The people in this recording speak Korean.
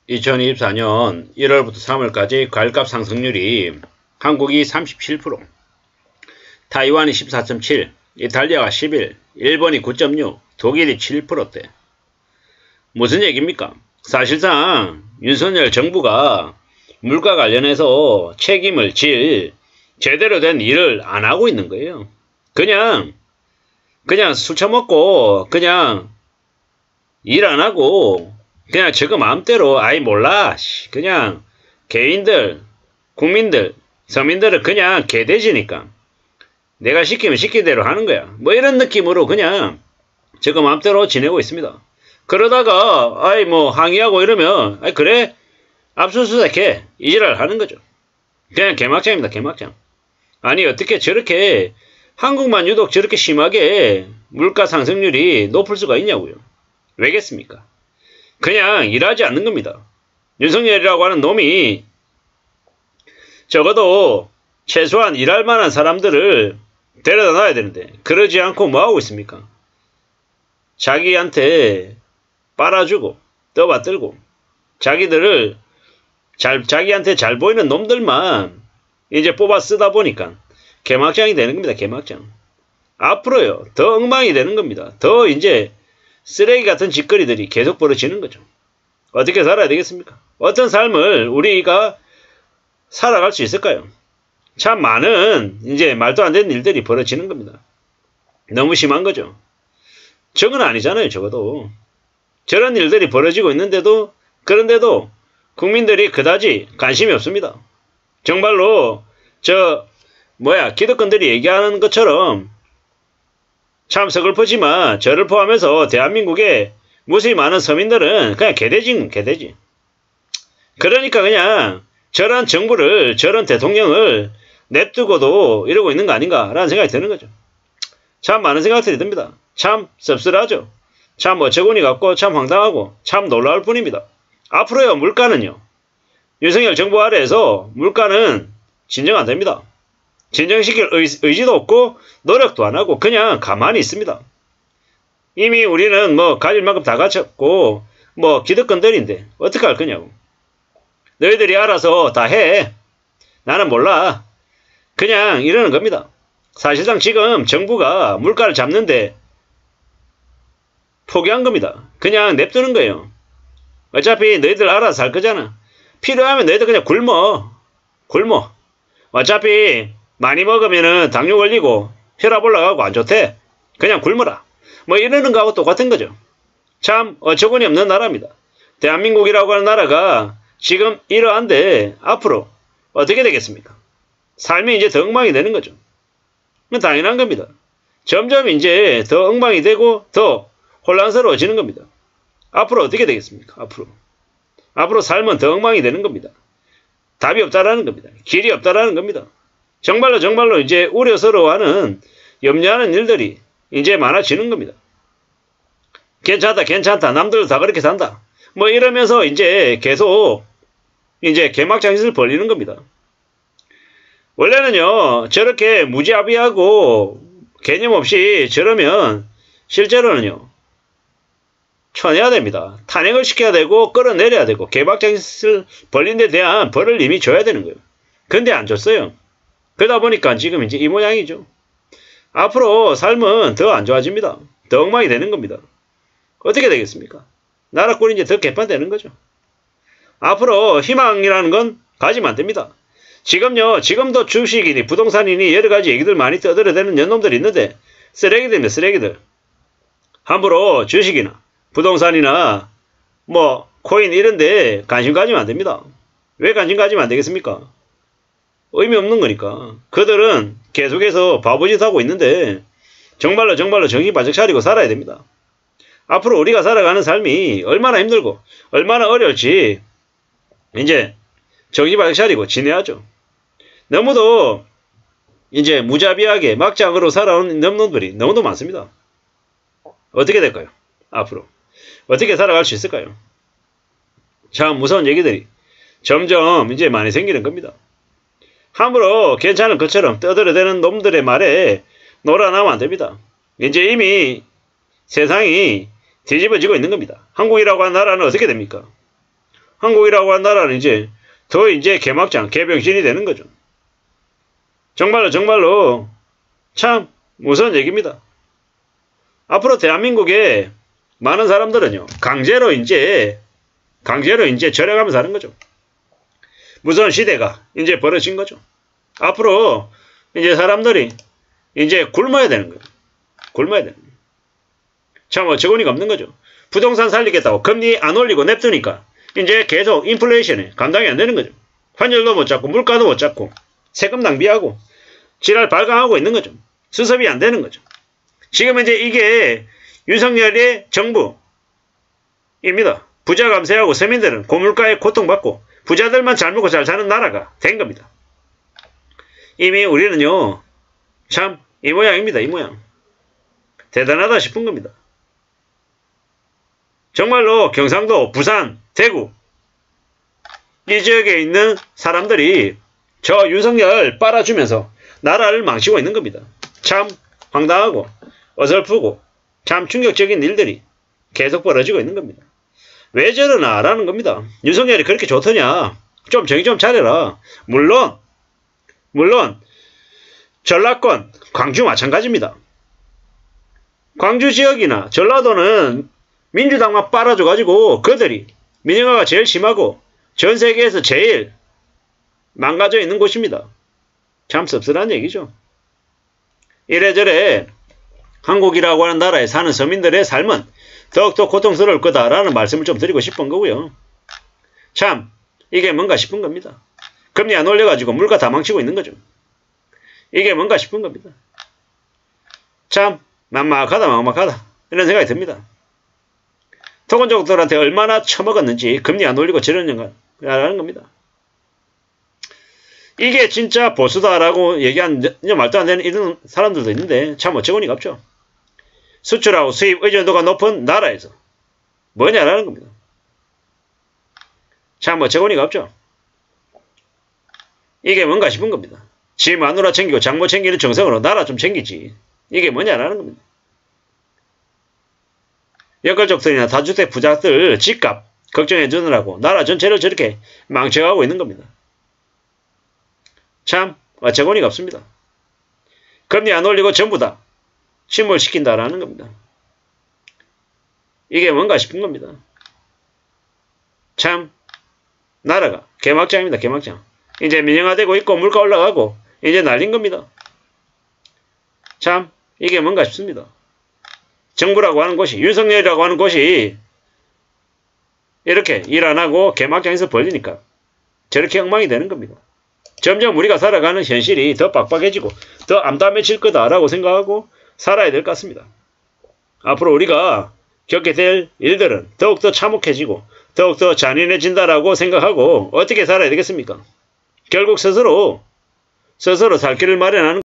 2024년 1월부터 3월까지 과일값 상승률이 한국이 37%, 타이완이 14.7%, 이탈리아가 11%, 일본이 9.6%, 독일이 7%대. 무슨 얘기입니까? 사실상 윤석열 정부가 물가 관련해서 책임을 질 제대로 된 일을 안 하고 있는 거예요. 그냥 술 처먹고 그냥 일 안 하고 그냥 저거 마음대로 아이 몰라 그냥 개인들 국민들 서민들은 그냥 개돼지니까 내가 시키면 시킨 대로 하는 거야. 뭐 이런 느낌으로 그냥 저거 마음대로 지내고 있습니다. 그러다가 아이 뭐 항의하고 이러면 아이 그래 압수수색해 이 지랄 하는 거죠. 그냥 개막장입니다. 개막장. 아니 어떻게 저렇게 한국만 유독 저렇게 심하게 물가 상승률이 높을 수가 있냐고요. 왜겠습니까? 그냥 일하지 않는 겁니다. 윤석열이라고 하는 놈이 적어도 최소한 일할 만한 사람들을 데려다 놔야 되는데 그러지 않고 뭐하고 있습니까? 자기한테 빨아주고 떠받들고 자기들을 자기한테 잘 보이는 놈들만 이제 뽑아 쓰다 보니까 개막장이 되는 겁니다. 개막장. 앞으로요 더 엉망이 되는 겁니다. 더 이제 쓰레기 같은 짓거리들이 계속 벌어지는 거죠. 어떻게 살아야 되겠습니까? 어떤 삶을 우리가 살아갈 수 있을까요? 참 많은 이제 말도 안 되는 일들이 벌어지는 겁니다. 너무 심한 거죠. 저건 아니잖아요. 적어도 저런 일들이 벌어지고 있는데도 그런데도 국민들이 그다지 관심이 없습니다. 정말로 기득권들이 얘기하는 것처럼 참 서글프지만 저를 포함해서 대한민국의 무수히 많은 서민들은 그냥 개돼지. 그러니까 그냥 저런 정부를 저런 대통령을 냅두고도 이러고 있는 거 아닌가라는 생각이 드는 거죠. 참 많은 생각들이 듭니다. 참 씁쓸하죠. 참 어처구니 같고 참 황당하고 참 놀라울 뿐입니다. 앞으로요 물가는요. 윤석열 정부 아래에서 물가는 진정 안 됩니다. 진정시킬 의지도 없고 노력도 안 하고 그냥 가만히 있습니다. 이미 우리는 뭐 가질 만큼 다 갖췄고 뭐 기득권들인데 어떻게 할 거냐고. 너희들이 알아서 다 해. 나는 몰라. 그냥 이러는 겁니다. 사실상 지금 정부가 물가를 잡는데 포기한 겁니다. 그냥 냅두는 거예요. 어차피 너희들 알아서 할 거잖아. 필요하면 너희들 그냥 굶어. 어차피 많이 먹으면은 당뇨 걸리고 혈압 올라가고 안 좋대. 그냥 굶어라. 뭐 이러는 거하고 똑같은 거죠. 참 어처구니 없는 나라입니다. 대한민국이라고 하는 나라가 지금 이러한데 앞으로 어떻게 되겠습니까? 삶이 이제 더 엉망이 되는 거죠. 당연한 겁니다. 점점 이제 더 엉망이 되고 더 혼란스러워지는 겁니다. 앞으로 어떻게 되겠습니까? 앞으로 삶은 더 엉망이 되는 겁니다. 답이 없다라는 겁니다. 길이 없다라는 겁니다. 정말로 이제 우려스러워하는 염려하는 일들이 이제 많아지는 겁니다. 괜찮다. 남들도 다 그렇게 산다. 뭐 이러면서 이제 계속 이제 개막장짓을 벌리는 겁니다. 원래는요 저렇게 무지아비하고 개념 없이 저러면 실제로는요 쳐내야 됩니다. 탄핵을 시켜야 되고 끌어내려야 되고 개막장짓을 벌린 데 대한 벌을 이미 줘야 되는 거예요. 근데 안 줬어요. 그러다 보니까 지금 이제 이 모양이죠. 앞으로 삶은 더 안 좋아집니다. 더 엉망이 되는 겁니다. 어떻게 되겠습니까? 나라 꼴이 이제 더 개판되는 거죠. 앞으로 희망이라는 건 가지면 안 됩니다. 지금도 주식이니 부동산이니 여러 가지 얘기들 많이 떠들어대는 연놈들이 있는데 쓰레기들입니다. 쓰레기들. 함부로 주식이나 부동산이나 뭐 코인 이런데 관심 가지면 안 됩니다. 왜 관심 가지면 안 되겠습니까? 의미 없는 거니까. 그들은 계속해서 바보짓 하고 있는데 정말로 정신 바짝 차리고 살아야 됩니다. 앞으로 우리가 살아가는 삶이 얼마나 힘들고 얼마나 어려울지 이제 정신 바짝 차리고 지내야죠. 너무도 이제 무자비하게 막장으로 살아온 놈들이 너무도 많습니다. 어떻게 될까요? 앞으로 어떻게 살아갈 수 있을까요? 참 무서운 얘기들이 점점 이제 많이 생기는 겁니다. 함부로 괜찮은 것처럼 떠들어대는 놈들의 말에 놀아나면 안 됩니다. 이제 이미 세상이 뒤집어지고 있는 겁니다. 한국이라고 하는 나라는 어떻게 됩니까? 한국이라고 한 나라는 이제 더 이제 개막장, 개병신이 되는 거죠. 정말로 참 무서운 얘기입니다. 앞으로 대한민국에 많은 사람들은요, 강제로 이제 절여가면서 사는 거죠. 무서운 시대가 이제 벌어진 거죠. 앞으로 이제 사람들이 이제 굶어야 되는 거예요. 굶어야 되는 거예요. 참 어처구니가 없는 거죠. 부동산 살리겠다고 금리 안 올리고 냅두니까 이제 계속 인플레이션에 감당이 안 되는 거죠. 환율도 못 잡고 물가도 못 잡고 세금 낭비하고 지랄 발광하고 있는 거죠. 수습이 안 되는 거죠. 지금 이제 이게 윤석열의 정부입니다. 부자 감세하고 서민들은 고물가에 고통받고 부자들만 잘 먹고 잘 사는 나라가 된 겁니다. 이미 우리는요, 참 이 모양입니다. 이 모양. 대단하다 싶은 겁니다. 정말로 경상도, 부산, 대구 이 지역에 있는 사람들이 저 윤석열 빨아주면서 나라를 망치고 있는 겁니다. 참 황당하고 어설프고 참 충격적인 일들이 계속 벌어지고 있는 겁니다. 왜 저러나 라는 겁니다. 윤석열이 그렇게 좋더냐? 좀 정신 좀 차려라. 물론 전라권, 광주 마찬가지입니다. 광주 지역이나 전라도는 민주당만 빨아줘가지고 그들이 민영화가 제일 심하고 전 세계에서 제일 망가져 있는 곳입니다. 참 씁쓸한 얘기죠. 이래저래 한국이라고 하는 나라에 사는 서민들의 삶은 더욱더 고통스러울 거다라는 말씀을 좀 드리고 싶은 거고요. 참 이게 뭔가 싶은 겁니다. 금리 안 올려가지고 물가 다 망치고 있는 거죠. 이게 뭔가 싶은 겁니다. 참 막막하다 이런 생각이 듭니다. 토건족들한테 얼마나 처먹었는지 금리 안 올리고 저러는가라는 겁니다. 이게 진짜 보수다라고 얘기하는 말도 안 되는 이런 사람들도 있는데 참 어처구니가 없죠. 수출하고 수입 의존도가 높은 나라에서 뭐냐라는 겁니다. 참 어처구니가 없죠. 이게 뭔가 싶은 겁니다. 지 마누라 챙기고 장모 챙기는 정성으로 나라 좀 챙기지. 이게 뭐냐라는 겁니다. 역걸족들이나 다주택 부자들 집값 걱정해 주느라고 나라 전체를 저렇게 망쳐가고 있는 겁니다. 참 어처구니가 없습니다. 금리 안 올리고 전부 다 침몰시킨다라는 겁니다. 이게 뭔가 싶은 겁니다. 참 나라가 개막장입니다. 개막장. 이제 민영화되고 있고 물가 올라가고 이제 날린 겁니다. 참 이게 뭔가 싶습니다. 정부라고 하는 곳이 윤석열이라고 하는 곳이 이렇게 일 안 하고 개막장에서 벌리니까 저렇게 엉망이 되는 겁니다. 점점 우리가 살아가는 현실이 더 빡빡해지고 더 암담해질 거다라고 생각하고 살아야 될 것 같습니다. 앞으로 우리가 겪게 될 일들은 더욱더 참혹해지고 더욱더 잔인해진다라고 생각하고 어떻게 살아야 되겠습니까? 결국 스스로 살 길을 마련하는